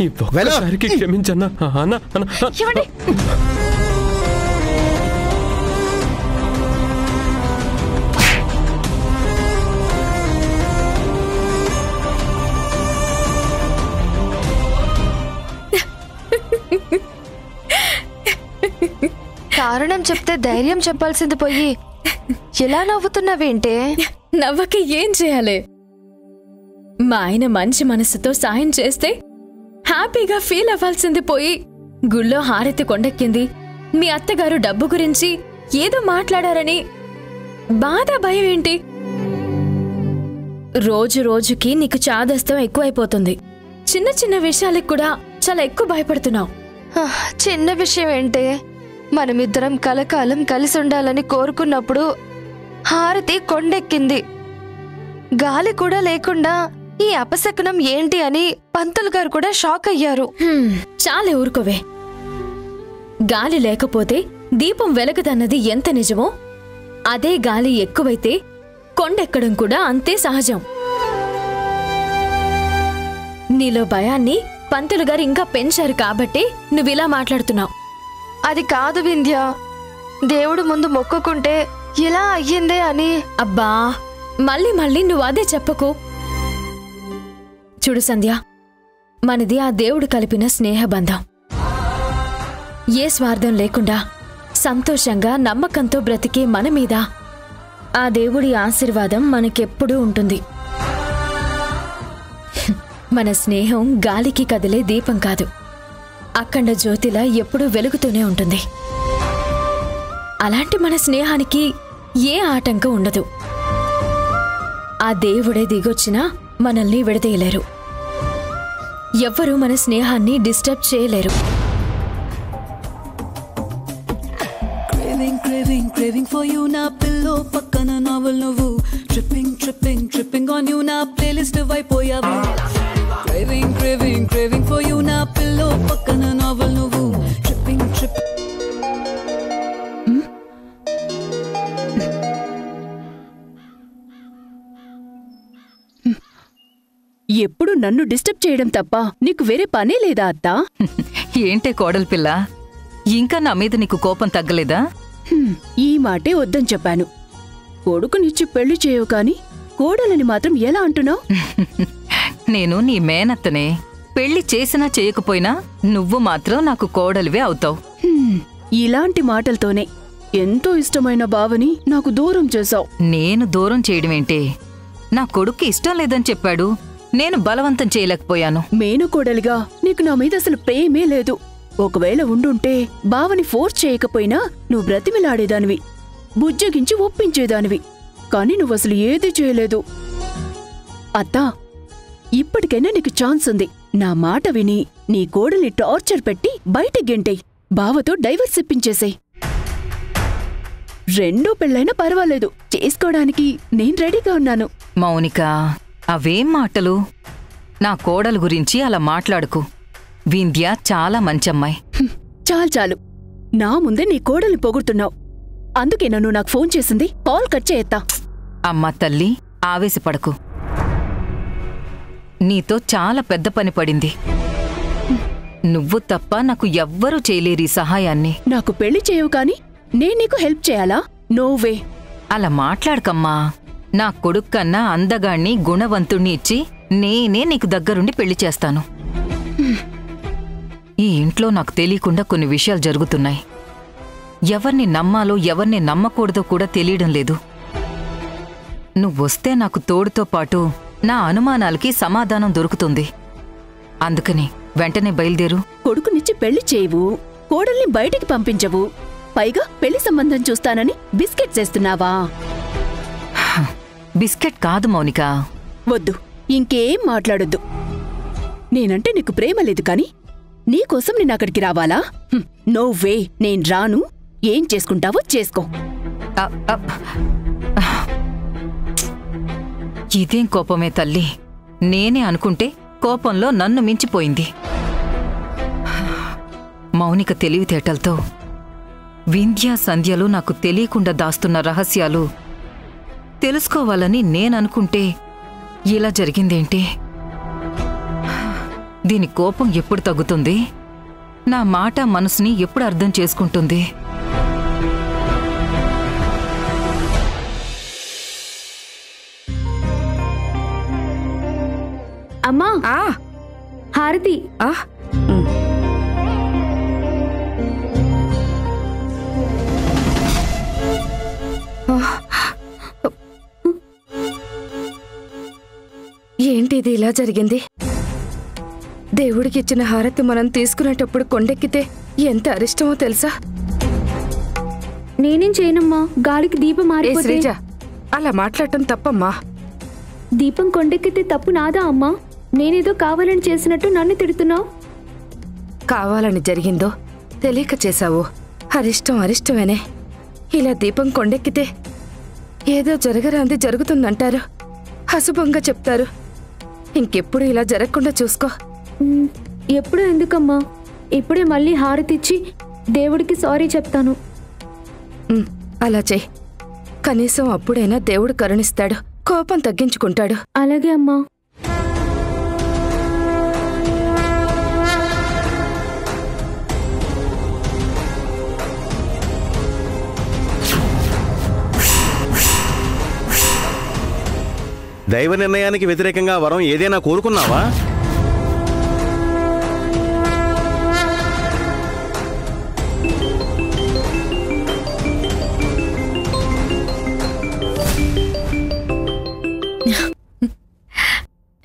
ఈ ఒక్కసారికి క్షమించన్నా. అన్నా కారణం చెప్తే ధైర్యం చెప్పాల్సింది పోయి ఎలా నవ్వుతున్నావేంటే? నవ్వకి ఏం చేయాలి? మా ఆయన మంచి మనసుతో సాయం చేస్తే హ్యాపీగా ఫీల్ అవ్వాల్సింది పోయి గుళ్ళో హారతి కొండెక్కింది, మీ అత్తగారు డబ్బు గురించి ఏదో మాట్లాడారని బాధ భయం ఏంటి? రోజు రోజుకి నీకు చాదస్తం ఎక్కువైపోతుంది. చిన్న చిన్న విషయాలకు కూడా చాలా ఎక్కువ భయపడుతున్నావు. చిన్న విషయం ఏంటే? మనమిద్దరం కలకాలం కలిసి ఉండాలని కోరుకున్నప్పుడు హారతి కొండెక్కింది. గాలి కూడా లేకుండా ఈ అపశకునం ఏంటి అని పంతులు గారు కూడా షాక్ అయ్యారు. చాలే ఊరుకోవే. గాలి లేకపోతే దీపం వెలగదన్నది ఎంత నిజమో, అదే గాలి ఎక్కువైతే కొండెక్కడం కూడా అంతే సహజం. నీలో భయాన్ని పంతులు గారు ఇంకా పెంచారు కాబట్టి నువ్విలా మాట్లాడుతున్నావు. అది కాదు వింధ్య, దేవుడు ముందు మొక్కుకుంటే ఇలా అయ్యిందే అని. అబ్బా, మళ్ళీ మళ్ళీ నువ్వు అదే చెప్పకు. చూడు సంధ్య, మనది ఆ దేవుడు కలిపిన స్నేహబంధం. ఏ స్వార్థం లేకుండా సంతోషంగా నమ్మకంతో బ్రతికే మన మీద ఆ దేవుడి ఆశీర్వాదం మనకెప్పుడూ ఉంటుంది. మన స్నేహం గాలికి కదిలే దీపం కాదు, అఖండ జ్యోతిలా ఎప్పుడూ వెలుగుతూనే ఉంటుంది. అలాంటి మన స్నేహానికి ఏ ఆటంకం ఉండదు. ఆ దేవుడే దిగొచ్చినా మనల్ని విడదీయలేరు. ఎవ్వరూ మన స్నేహాన్ని డిస్టర్బ్ చేయలేరు. Craving for you na pillow pakkana novel nuvu tripping on you na playlist vaipoyavu. Craving for you na pillow pakkana novel nuvu tripping. ఎప్పుడు నన్ను డిస్టర్బ్ చేయడం తప్ప నీకు వేరే పనే లేదా అత్తా? ఏంటే కోడలు పిల్ల, ఇంకా నా మీద నీకు కోపం తగ్గలేదా? ఈ మాటే వద్దని చెప్పాను. కొడుకునిచ్చి పెళ్లి చేయవు కాని కోడలని మాత్రం ఎలా అంటున్నావు? నేను నీ మేనత్తనే. పెళ్లి చేసినా చేయకపోయినా నువ్వు మాత్రం నాకు కోడలివే అవుతావు. ఇలాంటి మాటలతోనే ఎంతో ఇష్టమైన బావని నాకు దూరం చేశావు. నేను దూరం చేయడమేంటే? నా కొడుక్కి ఇష్టం లేదని చెప్పాడు, నేను బలవంతం చేయలేకపోయాను. మేనకోడలిగా నీకు నా మీద అసలు ప్రేమే లేదు. ఒకవేళ ఉండుంటే బావని ఫోర్స్ చేయకపోయినా నువ్వు బ్రతిమిలాడేదానివి, బుజ్జగించి ఒప్పించేదానివి. కాని నువ్వసలు ఏదీ చేయలేదు. అత్తా, ఇప్పటికైనా నీకు ఛాన్స్ ఉంది. నా మాట విని నీ కోడల్ని టార్చర్ పెట్టి బయటికి గెంటేయ్. బావతో డైవర్స్ ఇప్పించేసేయ్. రెండో పెళ్ళైనా పర్వాలేదు, చేసుకోవడానికి నేను రెడీగా ఉన్నాను. మౌనిక, అవేం మాటలు? నా కోడలు గురించి అలా మాట్లాడుకు. వింధ్య చాలా మంచమ్మాయి. చాలు, నా ముందే నీ కోడల్ని పొగుడుతున్నావు. అందుకే నన్ను నాకు ఫోన్ చేసింది. కాల్ కట్ చేయత్తా. అమ్మా తల్లి, ఆవేశపడకు. నీతో చాలా పెద్ద పని పడింది. నువ్వు తప్ప నాకు ఎవ్వరూ చేయలేరీ సహాయాన్ని. నాకు పెళ్లి చేయవు కాని నేను నీకు హెల్ప్ చేయాలా? నోవే. అలా మాట్లాడకమ్మా. నా కొడుక్కన్నా అందగాణ్ణి, గుణవంతుణ్ణి ఇచ్చి నేనే నీకు దగ్గరుండి పెళ్లి చేస్తాను. ఈ ఇంట్లో నాకు తెలియకుండా కొన్ని విషయాలు జరుగుతున్నాయి. ఎవర్ని నమ్మాలో ఎవరిని నమ్మకూడదో కూడా తెలియడం లేదు. నువ్వొస్తే నాకు తోడుతో పాటు నా అనుమానాలకి సమాధానం దొరుకుతుంది. అందుకని వెంటనే బయలుదేరు. కొడుకునిచ్చి పెళ్లి చేయవు, కోడల్ని బయటికి పంపించవు, పైగా పెళ్లి సంబంధం చూస్తానని బిస్కెట్ చేస్తున్నావా? బిస్కెట్ కాదు మౌనిక. వద్దు, ఇంకేం మాట్లాడొద్దు. నేనంటే నీకు ప్రేమ లేదు కాని నీకోసం నేను అక్కడికి రావాలా? నో వే, నేను రాను. ఏం చేసుకుంటావో చేసుకో. ఇదేం కోపమే తల్లి. నేనే అనుకుంటే కోపంలో నన్ను మించిపోయింది. మౌనిక తెలివితేటలతో వింధ్యా సంధ్యలు నాకు తెలియకుండా దాస్తున్న రహస్యాలు తెలుసుకోవాలని నేననుకుంటే ఇలా జరిగిందేంటి? దీని కోపం ఎప్పుడు తగ్గుతుంది? నా మాట మనసుని ఎప్పుడు అర్థం చేసుకుంటుంది? అమ్మా హారతి ఏంటి ఇది ఇలా జరిగింది? దేవుడికి ఇచ్చిన హారతి మనం తీసుకునేటప్పుడు కొండెక్కితే ఎంత అరిష్టమో తెలుసా? నేనేం చేయనమ్మా, గాలికి దీపం మారిపోతే. శ్రీజ, అలా మాట్లాడటం తప్పమ్మా. దీపం కొండెక్కితే తప్పు నాదా అమ్మా? నేనేదో కావాలని చేసినట్టు నన్ను తిడుతున్నావు. కావాలని జరిగిందో తెలియక చేశావు. అరిష్టం అరిష్టమేనే. ఇలా దీపం కొండెక్కితే ఏదో జరగరాంది జరుగుతుందంటారు, అశుభంగా చెప్తారు. ఇంకెప్పుడు ఇలా జరగకుండా చూసుకో. ఎప్పుడు ఎందుకమ్మా? ఇప్పుడే మళ్ళీ హారతిచ్చి దేవుడికి సారీ చెప్తాను. అలా చెయ్యి. కనీసం అప్పుడైనా దేవుడు కరుణిస్తాడు, కోపం తగ్గించుకుంటాడు. అలాగే అమ్మా. దైవ నిర్ణయానికి వ్యతిరేకంగా వరం ఏదైనా కోరుకున్నావా?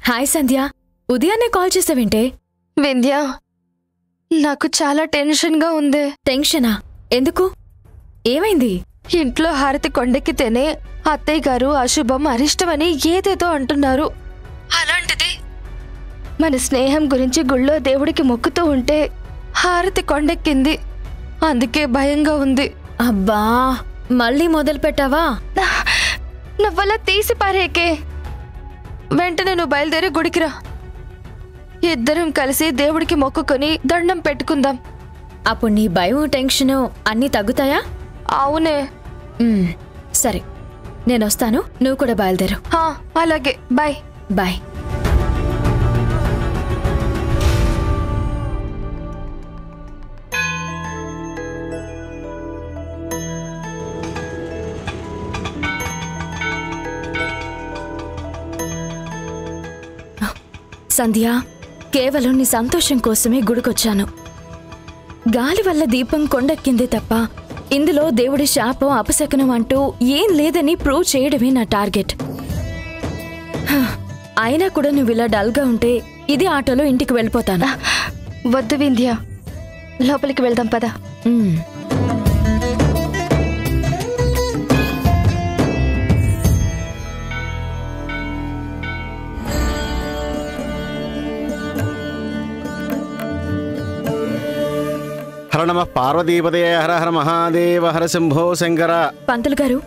హాయ్ సంధ్య, ఉదయాన్నే కాల్ చేసావేంటే? వింధ్య, నాకు చాలా టెన్షన్గా ఉంది. టెన్షనా? ఎందుకు? ఏమైంది? ఇంట్లో హారతి కొండెక్కితేనే అత్తయ్య గారు అశుభం అరిష్టమని ఏదేదో అంటున్నారు. అలాంటిది మన స్నేహం గురించి గుళ్ళో దేవుడికి మొక్కుతూ ఉంటే హారతి కొండెక్కింది. అందుకే భయంగా ఉంది. అబ్బా, మళ్ళీ మొదలు పెట్టావా? నవ్వలా తీసి పారేకే. వెంటనే నువ్వు బయలుదేరి గుడికిరా. ఇద్దరం కలిసి దేవుడికి మొక్కుకొని దండం పెట్టుకుందాం. అప్పుడు నీ భయం టెన్షను అన్నీ తగ్గుతాయా? అవునే. సరే, నేనొస్తాను, నువ్వు కూడా బయలుదేరు. అలాగే, బాయ్ బాయ్. సంధ్య, కేవలం నీ సంతోషం కోసమే గుడికొచ్చాను. గాలి వల్ల దీపం కొండెక్కిందే తప్ప ఇందులో దేవుడి శాపం అపశకనం అంటూ ఏం లేదని ప్రూవ్ చేయడమే నా టార్గెట్. అయినా కూడా నువ్వు ఇలా డల్గా ఉంటే ఇది ఆటోలో ఇంటికి వెళ్ళిపోతాను. వద్దు వింధ్య, లోపలికి వెళ్దాం పద. హర నమ పార్వతీపదే. హర హర మహాదేవ. హర శంభో శంకర. పంతులు గారు,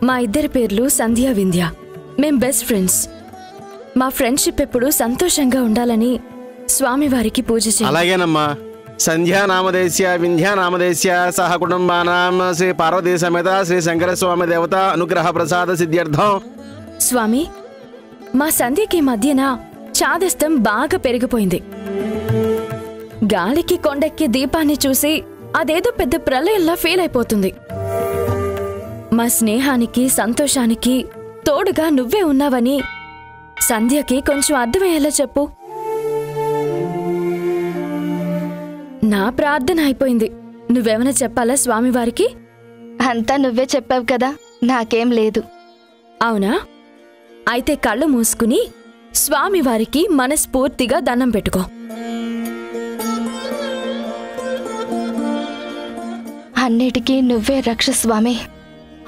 మా ఇద్దరి పేర్లు సంధ్య, వింధ్య. మేం బెస్ట్ ఫ్రెండ్స్. మా ఫ్రెండ్షిప్ ఎప్పుడు సంతోషంగా ఉండాలని స్వామివారికి పూజ చేయాలి. అలాగేనమ్మా. సంధ్యా నామదేశ్య వింధ్యా నామదేశ్య సహ కుటుంబానాం శ్రీ పార్వతీ సమేత శ్రీ శంకర స్వామి దేవత అనుగ్రహ ప్రసాద సిద్ధ్యర్థం. స్వామి, మా సంధ్యకి మధ్యన చాదస్తం బాగా పెరిగిపోయింది. గాలికి కొండెక్కి దీపాన్ని చూసి అదేదో పెద్ద ప్రళయంలా ఫీల్ అయిపోతుంది. మా స్నేహానికి సంతోషానికి తోడుగా నువ్వే ఉన్నావని సంధ్యకి కొంచెం అర్థమయ్యేలా చెప్పు. నా ప్రార్థన అయిపోయింది. నువ్వేమైనా చెప్పాలా స్వామివారికి? అంతా నువ్వే చెప్పావు కదా, నాకేం లేదు. అవునా? అయితే కళ్ళు మూసుకుని స్వామివారికి మనస్ఫూర్తిగా దండం పెట్టుకో. అన్నిటికీ నువ్వే రక్ష స్వామి.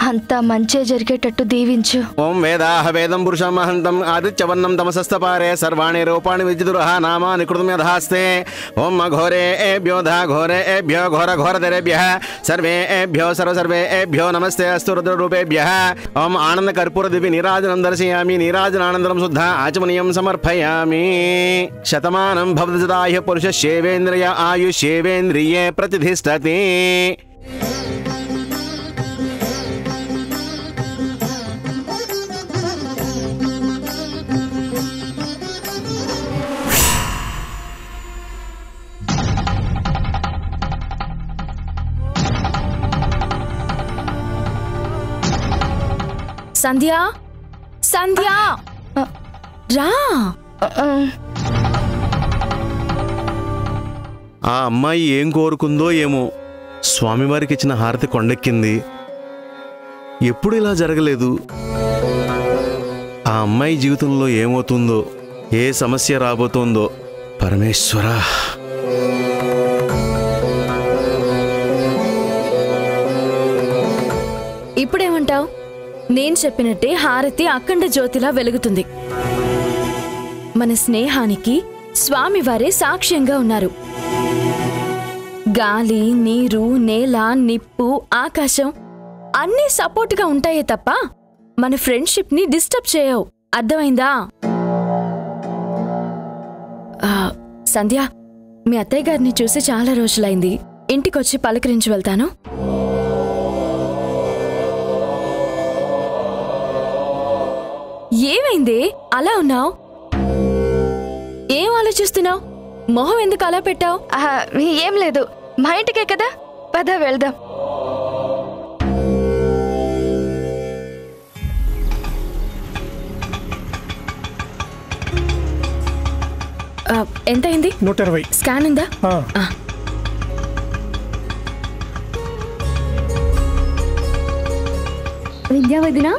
అంతా మంచే జరిగేటట్టు దీవించు. ఓం వేదాహ వేదం పురుషం మహంతం ఆదిత్యవర్ణం తమసస్తపారే సర్వాణి రూపాణి విద్యుదురహ నామాని కృతం యథాస్తే. ఓం అఘోరేభ్యో ఘోరేభ్యో ఘోర ఘోరధరేభ్యః సర్వేభ్యో సర్వసర్వేభ్యో నమస్తే అస్తు రుద్రరూపేభ్యః. ఓం ఆనంద కర్పూర దివి నీరాజనం దర్శయామి. నీరాజనానందరం శుద్ధ ఆచమనీయం సమర్పయామి. శతమానం భవతి సదాహ్య పురుష శేవేంద్రియ ఆయుష్యేవేంద్రియే ప్రతిష్ఠతి. సంధ్య సంధ్య రా. ఆ అమ్మాయి ఏం కోరుకుందో ఏమో, స్వామివారికి ఇచ్చిన హారతి కొండెక్కింది. ఎప్పుడు ఇలా జరగలేదు. ఆ అమ్మాయి జీవితంలో ఏమవుతుందో, ఏ సమస్య రాబోతోందో పరమేశ్వరా. ఇప్పుడేమంటావు? నేను చెప్పినట్టే హారతి అఖండ జ్యోతిలా వెలుగుతుంది. మన స్నేహానికి స్వామివారే సాక్ష్యంగా ఉన్నారు. గాలి, నీరు, నేల, నిప్పు, ఆకాశం అన్నీ సపోర్ట్గా ఉంటాయే తప్ప మన ఫ్రెండ్షిప్ ని డిస్టర్బ్ చేయవు. అర్థమైందా? సంధ్య, మీ అత్తయ్య గారిని చూసి చాలా రోజులైంది. ఇంటికొచ్చి పలకరించి వెళ్తాను. ఏమైంది అలా ఉన్నావు? ఏం ఆలోచిస్తున్నావు? మొహం ఎందుకు అలా పెట్టావు? ఏం లేదు, మా ఇంటికే కదా, పద వెళ్దాం. ఎంతైంది? 120. స్కాన్ ఉందా? విద్యా వదినా,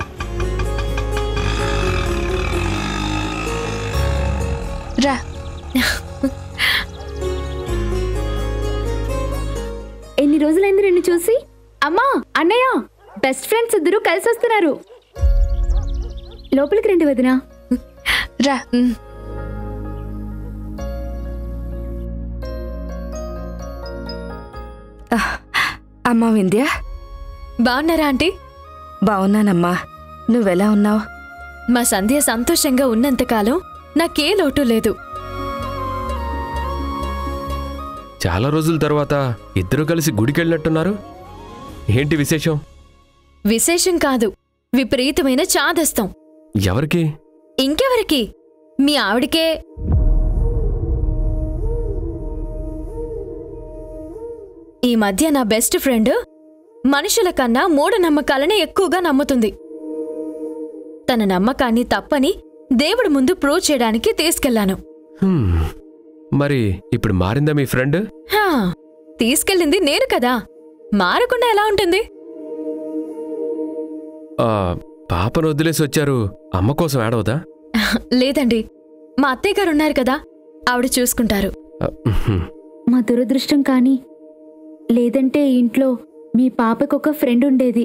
రా. ఎన్ని రోజులైంది నిన్ను చూసి? అమ్మా, అన్నయ్య, బెస్ట్ ఫ్రెండ్స్ ఇద్దరు కలిసి వస్తున్నారు. లోపలికి రండి వదినా. రా. అమ్మా వింధ్య, బాగున్నారా ఆంటీ? బావున్నానమ్మా. నువ్వెలా ఉన్నావు? మా సంధ్య సంతోషంగా ఉన్నంతకాలం నాకే లోటు లేదు. చాలా రోజుల తర్వాత ఇద్దరు కలిసి గుడికెళ్ళినట్టున్నారు. ఏంటి విశేషం? విశేషం కాదు, విపరీతమైన చాదస్తం. ఎవరికి? ఇంకెవరికి? మీ ఆవిడికే. ఈ మధ్య నా బెస్ట్ ఫ్రెండ్ మనుషుల కన్నా మూఢనమ్మకాలనే ఎక్కువగా నమ్ముతుంది. తన నమ్మకాన్ని తప్పని దేవుడి ముందు ప్రూవ్ చేయడానికి తీసుకెళ్లాను. మరి ఇప్పుడు మారిందా మీ ఫ్రెండ్? తీసుకెళ్ళింది నేను కదా, మారకుండా ఎలా ఉంటుంది? పాపను వదిలేసి వచ్చారు, అమ్మ కోసం ఏడవదా? లేదండి, మా అత్తయ్య గారు ఉన్నారు కదా, ఆవిడ చూసుకుంటారు. మా దురదృష్టం కానీ, లేదంటే ఇంట్లో మీ పాపకొక ఫ్రెండ్ ఉండేది.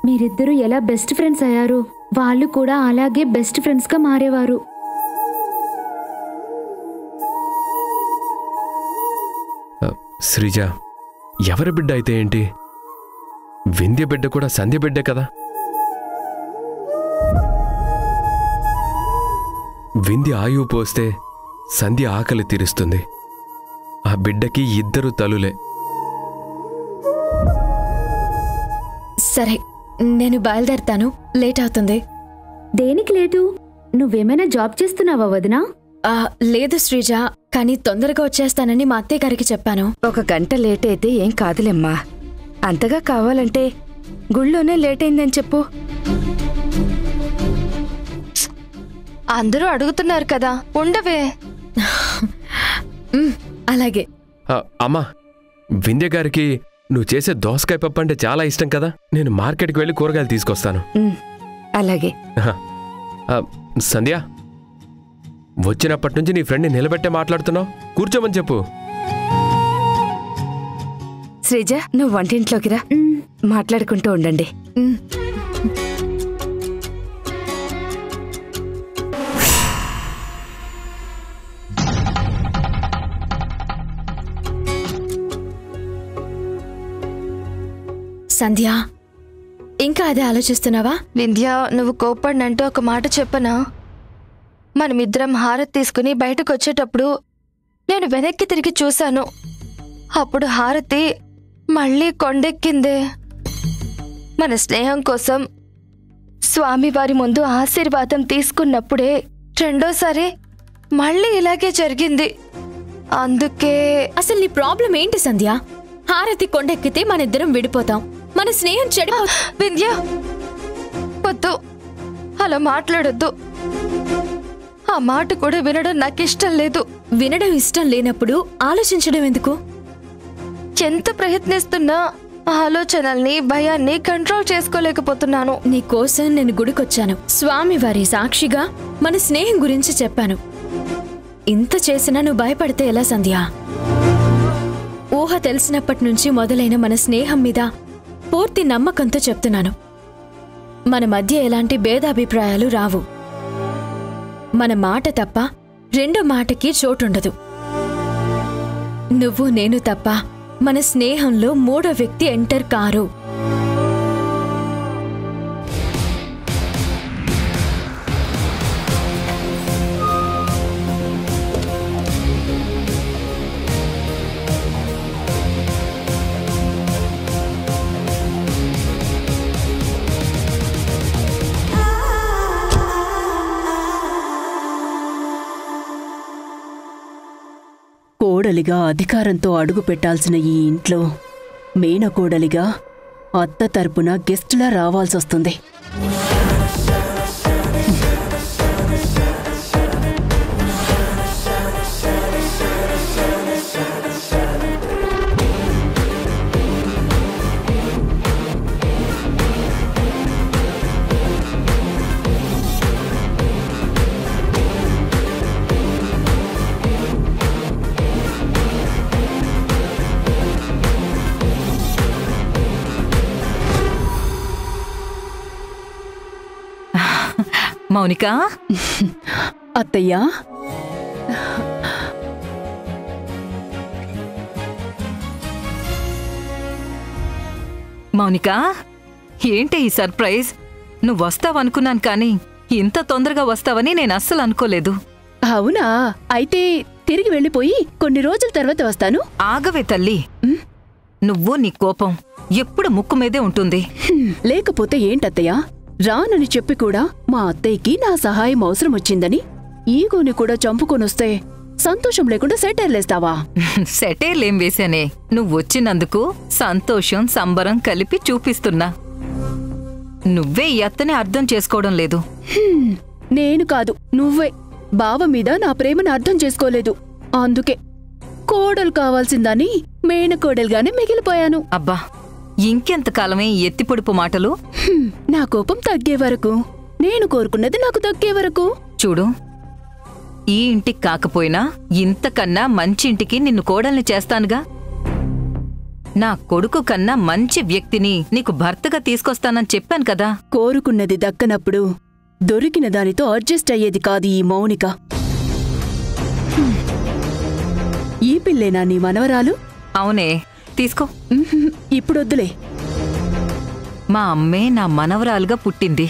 మీరిద్దరూ ఎలా బెస్ట్ ఫ్రెండ్స్ అయ్యారో వాళ్ళు కూడా అలాగే బెస్ట్ ఫ్రెండ్స్గా మారేవారు. శ్రీజ, ఎవరి బిడ్డ అయితే ఏంటి? వింధ్య బిడ్డ కూడా సంధ్య బిడ్డే కదా. వింధ్య ఆయువు పోస్తే సంధ్య ఆకలి తీరుస్తుంది. ఆ బిడ్డకి ఇద్దరు తలులే. సరే, నేను బయలుదేరతాను, లేట్ అవుతుంది. దేనికి లేటు? నువ్వేమైనా జాబ్ చేస్తున్నావా వదినా? లేదు శ్రీజ, కానీ తొందరగా వచ్చేస్తానని మా అత్తయ్య గారికి చెప్పాను. 1 గంట లేట్ అయితే ఏం కాదులేమ్మా. అంతగా కావాలంటే గుళ్ళోనే లేట్ అయిందని చెప్పు. అందరూ అడుగుతున్నారు కదా, ఉండవే. అలాగే. అమ్మా, వింధ్య గారికి నువ్వు చేసే దోసకాయ పప్పు అంటే చాలా ఇష్టం కదా. నేను మార్కెట్కి వెళ్ళి కూరగాయలు తీసుకొస్తాను. అలాగే. సంధ్య, వచ్చినప్పటి నుంచి నీ ఫ్రెండ్ని నిలబెట్టే మాట్లాడుతున్నావు. కూర్చోమని చెప్పు. శ్రీజ, నువ్వు వంటింట్లోకి రా, మాట్లాడుకుంటూ ఉండండి. సంధ్య, ఇంకా అదే ఆలోచిస్తున్నావా? వింధ్య, నువ్వు కోప్పడినంటూ ఒక మాట చెప్పనా? మనమిద్దరం హారతి తీసుకుని బయటకు వచ్చేటప్పుడు నేను వెనక్కి తిరిగి చూశాను. అప్పుడు హారతి మళ్ళీ కొండెక్కిందే. మన స్నేహం కోసం స్వామివారి ముందు ఆశీర్వాదం తీసుకున్నప్పుడే రెండోసారి మళ్ళీ ఇలాగే జరిగింది. అందుకే అసలు నీ ప్రాబ్లం ఏంటి సంధ్య? హారతి కొండెక్కితే మనిద్దరం విడిపోతాం, మన స్నేహం చెడిపో. వింధ్య, వద్దు, అలా మాట్లాడొద్దు. ఆ మాట కూడా వినడం నాకిష్టం లేదు. వినడం ఇష్టం లేనప్పుడు ఆలోచించడం ఎందుకు? ఎంత ప్రయత్నిస్తున్నా ఆలోచనల్ని, భయాన్ని కంట్రోల్ చేసుకోలేకపోతున్నాను. నీకోసం నేను గుడికొచ్చాను. స్వామివారి సాక్షిగా మన స్నేహం గురించి చెప్పాను. ఇంత చేసినా నువ్వు భయపడితే ఎలా సంధ్య? ఊహ తెలిసినప్పటి నుంచి మొదలైన మన స్నేహం మీద పూర్తి నమ్మకంతో చెప్తున్నాను. మన మధ్య ఎలాంటి భేదాభిప్రాయాలు రావు. మన మాట తప్ప రెండో మాటకి చోటుండదు. నువ్వు నేను తప్ప మన స్నేహంలో మూడో వ్యక్తి ఎంటర్ కారు. కోడలిగా అధికారంతో అడుగు పెట్టాల్సిన ఈ ఇంట్లో మేనకోడలిగా అత్త తరపున గెస్టులా రావాల్సొస్తుంది. మౌనిక, అత్తయ్యా, మౌనిక, ఏంటి ఈ సర్ప్రైజ్? నువ్వు వస్తావనుకున్నాను కానీ ఇంత తొందరగా వస్తావని నేను అస్సలు అనుకోలేదు. అవునా? అయితే తిరిగి వెళ్ళిపోయి కొన్ని రోజుల తర్వాత వస్తాను. ఆగవే తల్లి, నువ్వు నీ కోపం ఎప్పుడు ముక్కు మీదే ఉంటుంది. లేకపోతే ఏంటత్తయ్యా? రానని చెప్పి కూడా మా అత్తయ్యకి నా సహాయం అవసరం వచ్చిందని ఈగోని కూడా చంపుకొనొస్తే సంతోషం లేకుండా సెటైర్లేస్తావా? సెటైర్లేం వేశానే, నువ్వు వచ్చినందుకు సంతోషం సంబరం కలిపి చూపిస్తున్నా. నువ్వే ఈ అత్తని అర్థం చేసుకోవడం లేదు. నేను కాదు, నువ్వే బావ మీద నా ప్రేమను అర్థం చేసుకోలేదు. అందుకే కోడలు కావాల్సిందని మేనకోడలుగానే మిగిలిపోయాను. అబ్బా, ఇంకెంతకాలమే ఎత్తిపొడుపు మాటలు? నా కోపం తగ్గే వరకు, నేను కోరుకున్నది నాకు దక్కే వరకు. చూడు, ఈ ఇంటికి కాకపోయినా ఇంతకన్నా మంచి ఇంటికి నిన్ను కోడల్ని చేస్తానుగా. నా కొడుకు కన్నా మంచి వ్యక్తిని నీకు భర్తగా తీసుకొస్తానని చెప్పాను కదా. కోరుకున్నది దక్కనప్పుడు దొరికిన దానితో అడ్జస్ట్ అయ్యేది కాదు ఈ మౌనిక. ఈ పిల్లేనా నీ మనవరాలు? అవునే, తీసుకో. ఇప్పుడొద్దులే. మా అమ్మే నా మనవరాలుగా పుట్టింది.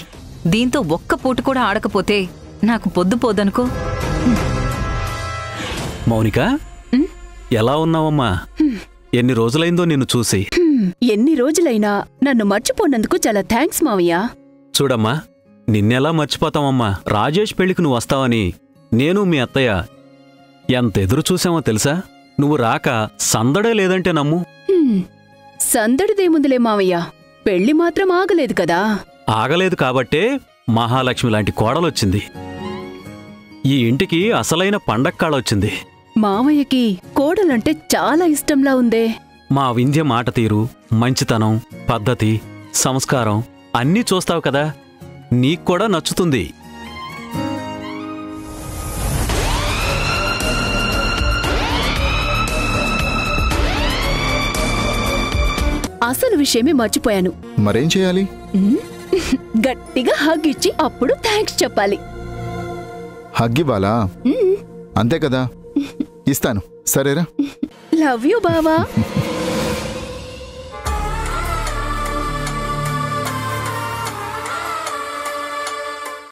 దీంతో ఒక్క పూట కూడా ఆడకపోతే నాకు పొద్దుపోదనుకో. మౌనిక, ఎలా ఉన్నావమ్మా? ఎన్ని రోజులైందో నిన్ను చూసి. ఎన్ని రోజులైనా నన్ను మర్చిపోనందుకు చాలా థ్యాంక్స్ మావయ్య. చూడమ్మా, నిన్నెలా మర్చిపోతామమ్మా? రాజేష్ పెళ్లికి నువ్వు వస్తావని నేను మీ అత్తయ్య ఎంత ఎదురు చూసామో తెలుసా? నువ్వు రాక సందడే లేదంటే నమ్ము. సందడిదేముందిలే మావయ్య, పెళ్లి మాత్రం ఆగలేదు కదా. ఆగలేదు కాబట్టే మహాలక్ష్మి లాంటి కోడలొచ్చింది. ఈ ఇంటికి అసలైన పండక్కాళొచ్చింది. మావయ్యకి కోడలంటే చాలా ఇష్టంలా ఉందే. మా వింధ్య మాట తీరు, మంచితనం, పద్ధతి, సంస్కారం అన్నీ చూస్తావు కదా, నీక్కూడా నచ్చుతుంది. అసలు విషయమే మర్చిపోయాను. మరేం చేయాలి? గట్టిగా హగ్ ఇచ్చి అప్పుడు థ్యాంక్స్ చెప్పాలి. హగ్ ఇవ్వాలా? అంతే కదా, ఇస్తాను. సరేరా? లవ్ యూ బావా.